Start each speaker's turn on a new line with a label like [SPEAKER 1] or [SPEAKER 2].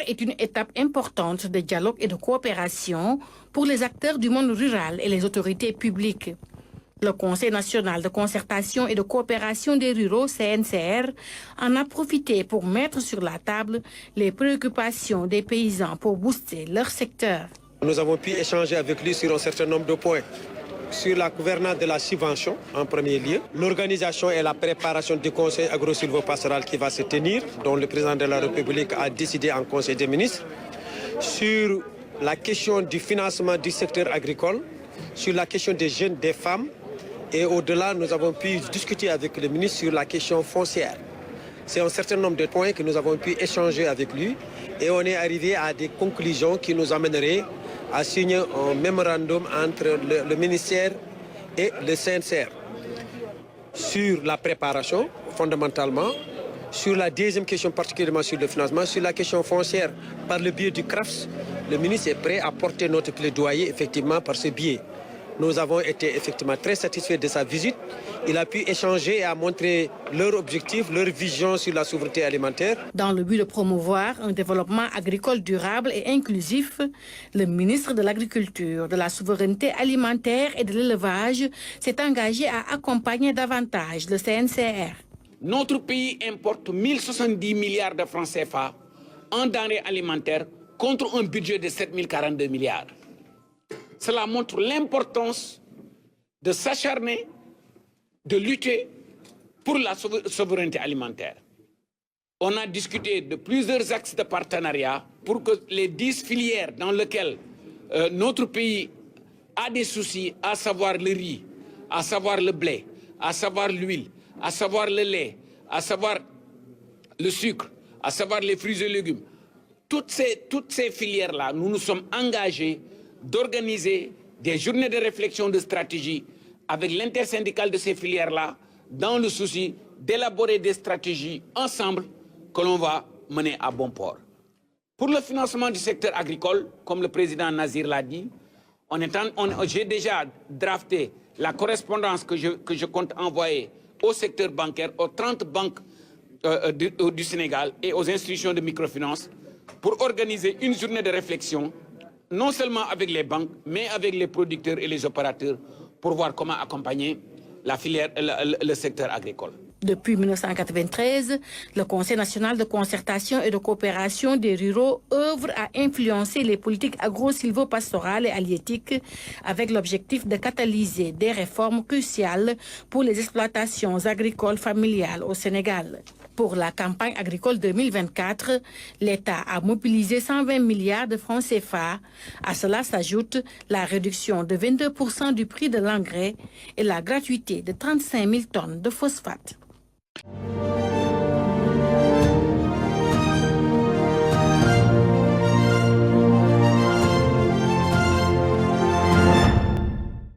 [SPEAKER 1] est une étape importante de dialogue et de coopération pour les acteurs du monde rural et les autorités publiques. Le Conseil national de concertation et de coopération des ruraux, CNCR, en a profité pour mettre sur la table les préoccupations des paysans pour booster leur secteur.
[SPEAKER 2] Nous avons pu échanger avec lui sur un certain nombre de points. Sur la gouvernance de la subvention, en premier lieu, l'organisation et la préparation du conseil agro-silvopastoral qui va se tenir, dont le président de la République a décidé en conseil des ministres, sur la question du financement du secteur agricole, sur la question des jeunes, des femmes, et au-delà, nous avons pu discuter avec le ministre sur la question foncière. C'est un certain nombre de points que nous avons pu échanger avec lui et on est arrivé à des conclusions qui nous amèneraient à signer un mémorandum entre le ministère et le CNCR sur la préparation, fondamentalement, sur la deuxième question, particulièrement sur le financement, sur la question foncière, par le biais du CRAFS, le ministre est prêt à porter notre plaidoyer, effectivement, par ce biais. Nous avons été effectivement très satisfaits de sa visite. Il a pu échanger et a montré leur objectif, leur vision sur la souveraineté alimentaire.
[SPEAKER 1] Dans le but de promouvoir un développement agricole durable et inclusif, le ministre de l'Agriculture, de la Souveraineté alimentaire et de l'Élevage s'est engagé à accompagner davantage le CNCR.
[SPEAKER 3] Notre pays importe 1070 milliards de francs CFA en denrées alimentaires contre un budget de 7042 milliards. Cela montre l'importance de s'acharner, de lutter pour la souveraineté alimentaire. On a discuté de plusieurs axes de partenariat pour que les 10 filières dans lesquelles notre pays a des soucis, à savoir le riz, à savoir le blé, à savoir l'huile, à savoir le lait, à savoir le sucre, à savoir les fruits et légumes. Toutes ces filières-là, nous nous sommes engagés d'organiser des journées de réflexion de stratégie avec l'intersyndicale de ces filières-là dans le souci d'élaborer des stratégies ensemble que l'on va mener à bon port. Pour le financement du secteur agricole, comme le président Nazir l'a dit, j'ai déjà drafté la correspondance que je compte envoyer au secteur bancaire, aux 30 banques du Sénégal et aux institutions de microfinance pour organiser une journée de réflexion non seulement avec les banques, mais avec les producteurs et les opérateurs pour voir comment accompagner la filière, le secteur agricole.
[SPEAKER 1] Depuis 1993, le Conseil national de concertation et de coopération des ruraux œuvre à influencer les politiques agro-silvopastorales et halieutiques avec l'objectif de catalyser des réformes cruciales pour les exploitations agricoles familiales au Sénégal. Pour la campagne agricole 2024, l'État a mobilisé 120 milliards de francs CFA. À cela s'ajoute la réduction de 22% du prix de l'engrais et la gratuité de 35 000 tonnes de phosphate.